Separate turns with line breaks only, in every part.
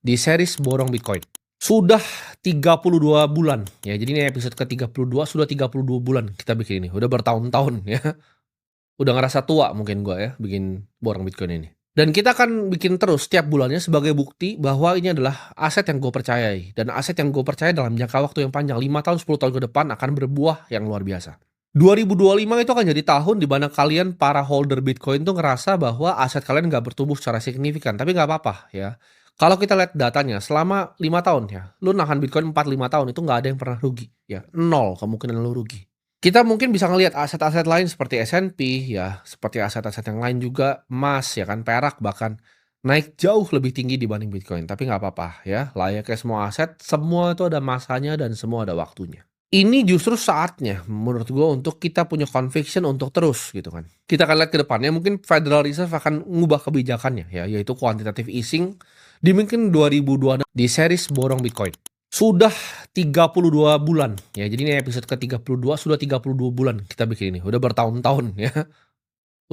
di series Borong Bitcoin. Sudah 32 bulan ya, jadi ini episode ke-32, sudah 32 bulan kita bikin ini, udah bertahun-tahun ya. Udah ngerasa tua mungkin gua ya, bikin Borong Bitcoin ini. Dan kita akan bikin terus setiap bulannya sebagai bukti bahwa ini adalah aset yang gue percayai. Dan aset yang gue percaya dalam jangka waktu yang panjang, 5 tahun, 10 tahun ke depan akan berbuah yang luar biasa. 2025 itu akan jadi tahun di mana kalian para holder Bitcoin tuh ngerasa bahwa aset kalian nggak bertumbuh secara signifikan, tapi nggak apa-apa ya. Kalau kita lihat datanya, selama 5 tahun ya, lu nahan Bitcoin 4-5 tahun itu nggak ada yang pernah rugi ya, nol kemungkinan lu rugi. Kita mungkin bisa ngelihat aset-aset lain seperti S&P ya, seperti aset-aset yang lain juga, emas ya kan, perak bahkan, naik jauh lebih tinggi dibanding Bitcoin, tapi nggak apa-apa ya, layaknya semua aset, semua itu ada masanya dan semua ada waktunya. Ini justru saatnya menurut gue untuk kita punya conviction untuk terus gitu kan. Kita akan lihat ke depannya mungkin Federal Reserve akan mengubah kebijakannya ya, yaitu quantitative easing di mungkin 2026 di series Borong Bitcoin. Sudah 32 bulan ya, jadi ini episode ke-32, sudah 32 bulan kita bikin ini, udah bertahun-tahun ya.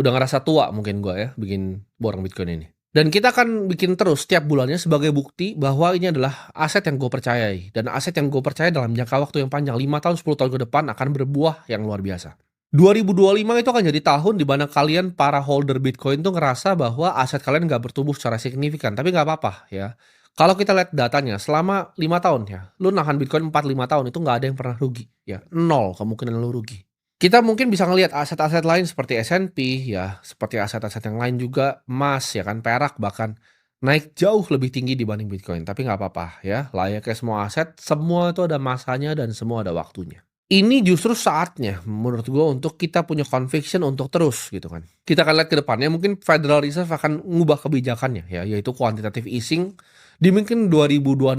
Udah ngerasa tua mungkin gua ya, bikin Borong Bitcoin ini. Dan kita akan bikin terus setiap bulannya sebagai bukti bahwa ini adalah aset yang gue percayai. Dan aset yang gue percaya dalam jangka waktu yang panjang, 5 tahun, 10 tahun ke depan akan berbuah yang luar biasa. 2025 itu akan jadi tahun di mana kalian para holder Bitcoin tuh ngerasa bahwa aset kalian nggak bertumbuh secara signifikan, tapi nggak apa-apa ya. Kalau kita lihat datanya, selama 5 tahun ya, lu nahan Bitcoin 4-5 tahun itu nggak ada yang pernah rugi ya, nol kemungkinan lu rugi. Kita mungkin bisa ngelihat aset-aset lain seperti S&P ya, seperti aset-aset yang lain juga, emas ya kan, perak bahkan, naik jauh lebih tinggi dibanding Bitcoin, tapi nggak apa-apa ya, layaknya semua aset, semua itu ada masanya dan semua ada waktunya. Ini justru saatnya menurut gue untuk kita punya conviction untuk terus gitu kan. Kita akan lihat ke depannya mungkin Federal Reserve akan mengubah kebijakannya ya, yaitu quantitative easing di mungkin 2026